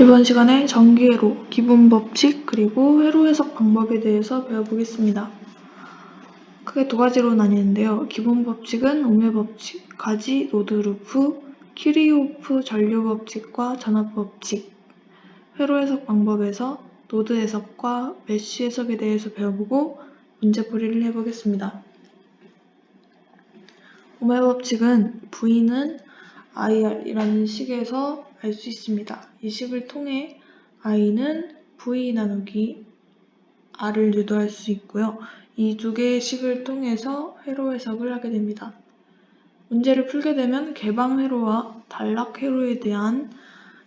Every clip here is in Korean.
이번 시간에 전기회로, 기본 법칙, 그리고 회로 해석 방법에 대해서 배워보겠습니다. 크게 두 가지로 나뉘는데요. 기본 법칙은 오메 법칙, 가지, 노드 루프, 키르호프 전류 법칙과 전압 법칙, 회로 해석 방법에서 노드 해석과 메쉬 해석에 대해서 배워보고 문제풀이를 해보겠습니다. 오메 법칙은 V는 IR이라는 식에서 알 수 있습니다. 이 식을 통해 I는 V 나누기 R을 유도할 수 있고요. 이 두 개의 식을 통해서 회로 해석을 하게 됩니다. 문제를 풀게 되면 개방 회로와 단락 회로에 대한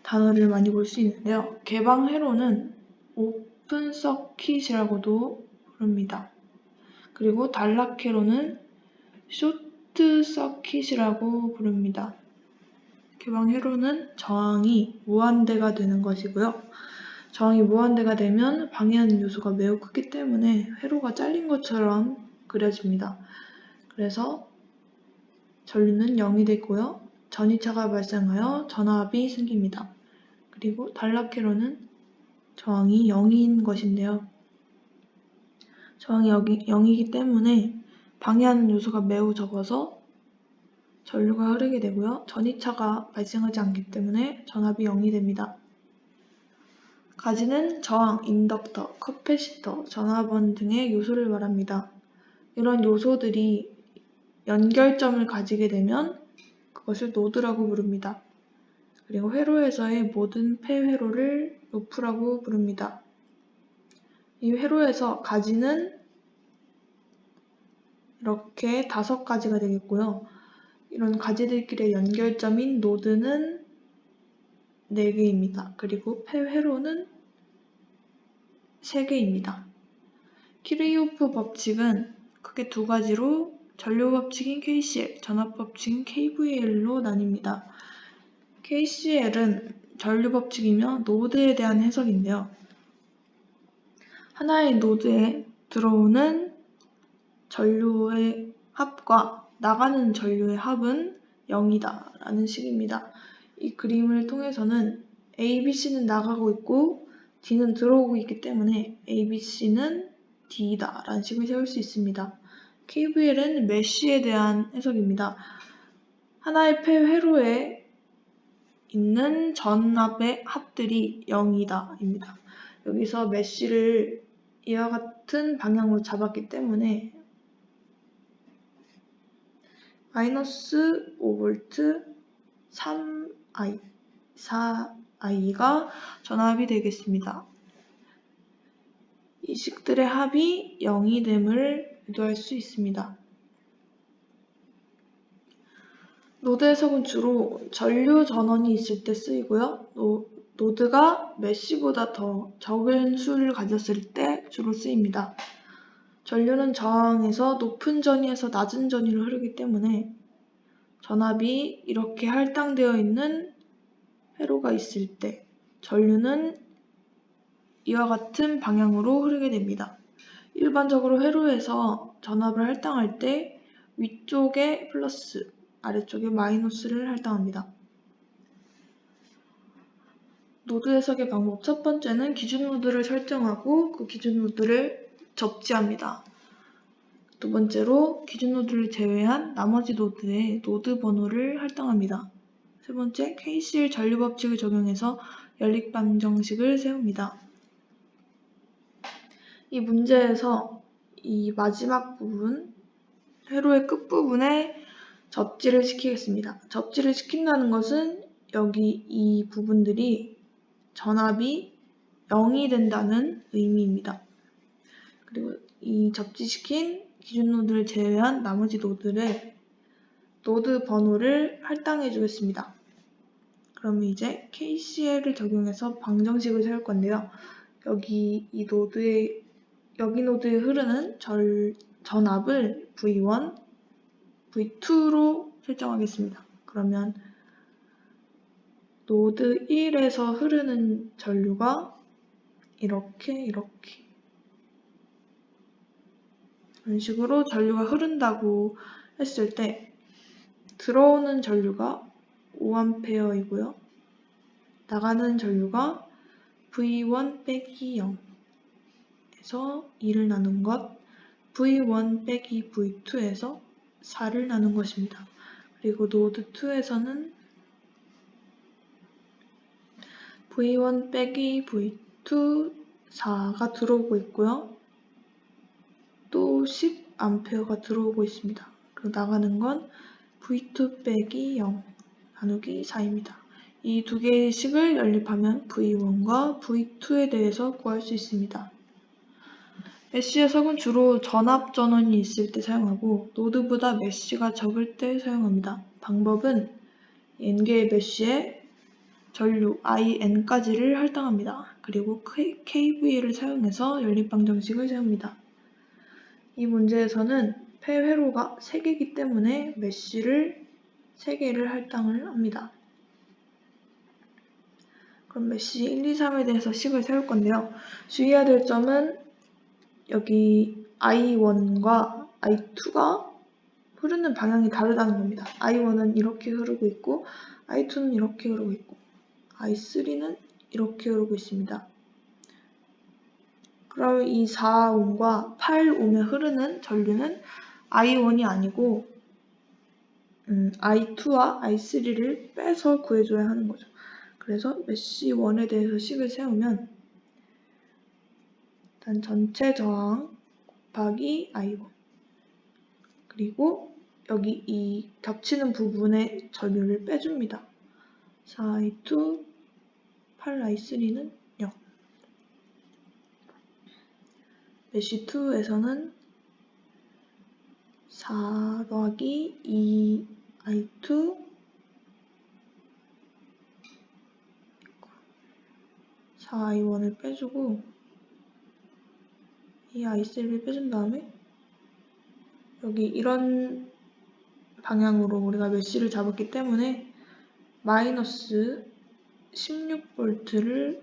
단어를 많이 볼 수 있는데요. 개방 회로는 오픈 서킷이라고도 부릅니다. 그리고 단락 회로는 쇼트 서킷이라고 부릅니다. 개방 회로는 저항이 무한대가 되는 것이고요. 저항이 무한대가 되면 방해하는 요소가 매우 크기 때문에 회로가 잘린 것처럼 그려집니다. 그래서 전류는 0이 되고요. 전이차가 발생하여 전압이 생깁니다. 그리고 단락 회로는 저항이 0인 것인데요. 저항이 0이기 때문에 방해하는 요소가 매우 적어서 전류가 흐르게 되고요. 전이차가 발생하지 않기 때문에 전압이 0이 됩니다. 가지는 저항, 인덕터, 커패시터, 전압원 등의 요소를 말합니다. 이런 요소들이 연결점을 가지게 되면 그것을 노드라고 부릅니다. 그리고 회로에서의 모든 폐회로를 루프라고 부릅니다. 이 회로에서 가지는 이렇게 5가지가 되겠고요. 이런 가지들끼리의 연결점인 노드는 4개입니다. 그리고 폐회로는 3개입니다. 키르호프 법칙은 크게 두 가지로 전류 법칙인 KCL, 전압 법칙인 KVL로 나뉩니다. KCL은 전류 법칙이며 노드에 대한 해석인데요. 하나의 노드에 들어오는 전류의 합과 나가는 전류의 합은 0이다 라는 식입니다. 이 그림을 통해서는 ABC는 나가고 있고 D는 들어오고 있기 때문에 ABC는 D다 라는 식을 세울 수 있습니다. KVL은 메쉬에 대한 해석입니다. 하나의 폐회로에 있는 전압의 합들이 0이다 입니다. 여기서 메쉬를 이와 같은 방향으로 잡았기 때문에 마이너스 5V 3I, 4I가 전압이 되겠습니다. 이 식들의 합이 0이 됨을 유도할 수 있습니다. 노드 해석은 주로 전류 전원이 있을 때 쓰이고요. 노드가 메쉬보다 더 적은 수를 가졌을 때 주로 쓰입니다. 전류는 저항에서 높은 전위에서 낮은 전위로 흐르기 때문에 전압이 이렇게 할당되어 있는 회로가 있을 때 전류는 이와 같은 방향으로 흐르게 됩니다. 일반적으로 회로에서 전압을 할당할 때 위쪽에 플러스, 아래쪽에 마이너스를 할당합니다. 노드 해석의 방법 첫 번째는 기준 노드를 설정하고 그 기준 노드를 적지합니다. 두 번째로 기준 노드를 제외한 나머지 노드에 노드 번호를 할당합니다. 세 번째, KCL 전류 법칙을 적용해서 연립 방정식을 세웁니다. 이 문제에서 이 마지막 부분, 회로의 끝부분에 접지를 시키겠습니다. 접지를 시킨다는 것은 여기 이 부분들이 전압이 0이 된다는 의미입니다. 그리고 이 접지시킨 기준 노드를 제외한 나머지 노드에 노드 번호를 할당해 주겠습니다. 그러면 이제 KCL을 적용해서 방정식을 세울 건데요. 여기 노드에 흐르는 전압을 V1, V2로 설정하겠습니다. 그러면 노드 1에서 흐르는 전류가 이렇게 이런 식으로 전류가 흐른다고 했을 때 들어오는 전류가 5A이고요. 나가는 전류가 v1 빼기 0에서 2를 나눈 것, v1 빼기 v2에서 4를 나눈 것입니다. 그리고 노드 2에서는 v1 빼기 v2 4가 들어오고 있고요. 또 10A가 들어오고 있습니다. 그리고 나가는 건 v2 빼기 0 나누기 4입니다. 이 두 개의 식을 연립하면 v1과 v2에 대해서 구할 수 있습니다. 메쉬 해석은 주로 전압 전원이 있을 때 사용하고 노드보다 메쉬가 적을 때 사용합니다. 방법은 n개의 메쉬에 전류 IN까지를 할당합니다. 그리고 KVL을 사용해서 연립방정식을 세웁니다. 이 문제에서는 폐회로가 3개이기 때문에 메쉬를 3개를 할당을 합니다. 그럼 메쉬 1, 2, 3에 대해서 식을 세울 건데요. 주의해야 될 점은 여기 I1과 I2가 흐르는 방향이 다르다는 겁니다. I1은 이렇게 흐르고 있고 I2는 이렇게 흐르고 있고 I3는 이렇게 흐르고 있습니다. 그럼 이 4옴과 8옴에 흐르는 전류는 I1이 아니고 I2와 I3를 빼서 구해줘야 하는 거죠. 그래서 메쉬 1에 대해서 식을 세우면 일단 전체 저항 곱하기 I1 그리고 여기 이 겹치는 부분의 전류를 빼줍니다. 4I2, 8I3는 0. 메쉬 2에서는 4 더하기 2I2 4I1을 빼주고 이 I3를 빼준 다음에 여기 이런 방향으로 우리가 메쉬를 잡았기 때문에 마이너스 16V를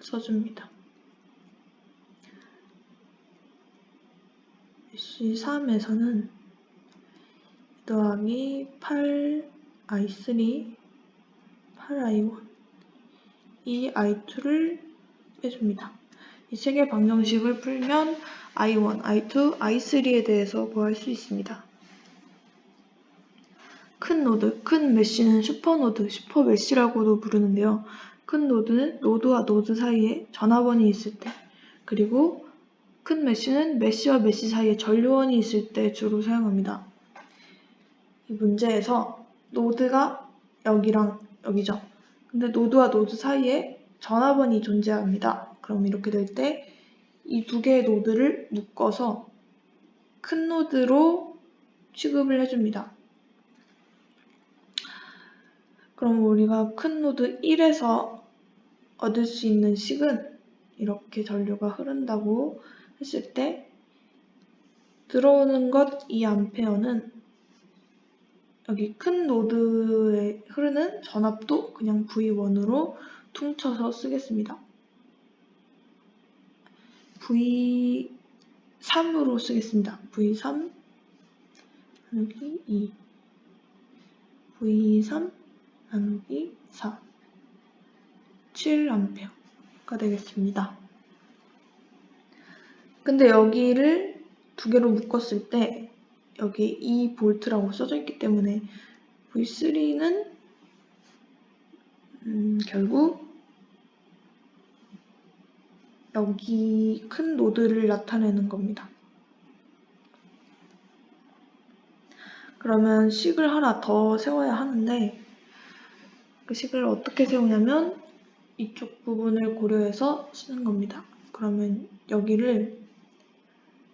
써줍니다. 메쉬 3에서는 2 더하기 8I3, 8I1 이 I2를 빼줍니다. 이 세 개 방정식을 풀면 I1, I2, I3에 대해서 구할 수 있습니다. 큰 노드, 큰 메쉬는 슈퍼노드, 슈퍼메쉬라고도 부르는데요. 큰 노드는 노드와 노드 사이에 전압원이 있을 때, 그리고 큰 메쉬는 메쉬와 메쉬 사이에 전류원이 있을 때 주로 사용합니다. 이 문제에서 노드가 여기랑 여기죠. 근데 노드와 노드 사이에 전압원이 존재합니다. 그럼 이렇게 될 때 이 두 개의 노드를 묶어서 큰 노드로 취급을 해줍니다. 그럼 우리가 큰 노드 1에서 얻을 수 있는 식은 이렇게 전류가 흐른다고 했을 때 들어오는 것 2A는 여기 큰 노드에 흐르는 전압도 그냥 V1으로 퉁쳐서 쓰겠습니다. V3으로 쓰겠습니다. V3 나누기 2 V3 나누기 4 7A가 되겠습니다. 근데 여기를 두 개로 묶었을 때 여기 2V라고 써져 있기 때문에 V3는 결국 여기 큰 노드를 나타내는 겁니다. 그러면 식을 하나 더 세워야 하는데 그 식을 어떻게 세우냐면 이쪽 부분을 고려해서 쓰는 겁니다. 그러면 여기를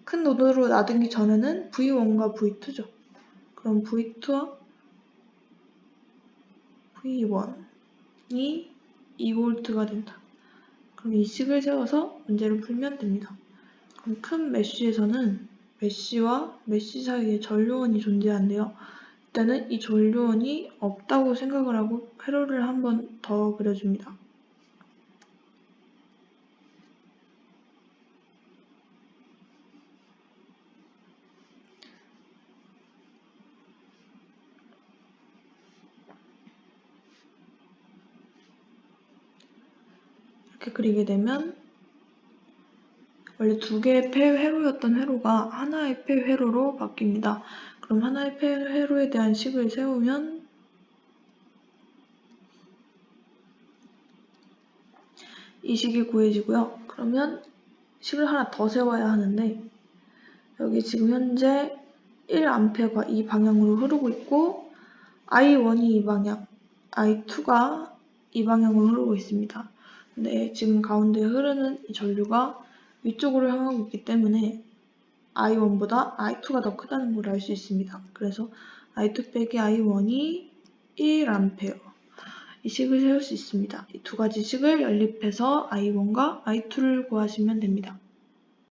큰 노드로 나누기 전에는 V1과 V2죠. 그럼 V2와 V1이 2V가 된다. 그럼 이 식을 세워서 문제를 풀면 됩니다. 그럼 큰 메쉬에서는 메쉬와 메쉬 사이에 전류원이 존재하는데요. 일단은 이 전류원이 없다고 생각을 하고 회로를 한 번 더 그려줍니다. 이렇게 그리게 되면 원래 두 개의 폐회로였던 회로가 하나의 폐회로로 바뀝니다. 그럼 하나의 폐회로에 대한 식을 세우면 이 식이 구해지고요. 그러면 식을 하나 더 세워야 하는데 여기 지금 현재 1A가 이 방향으로 흐르고 있고 I1이 이 방향, I2가 이 방향으로 흐르고 있습니다. 근데 지금 가운데 흐르는 이 전류가 위쪽으로 향하고 있기 때문에 I1보다 I2가 더 크다는 걸 알 수 있습니다. 그래서 I2 빼기 I1이 1A 이 식을 세울 수 있습니다. 이 두 가지 식을 연립해서 I1과 I2를 구하시면 됩니다.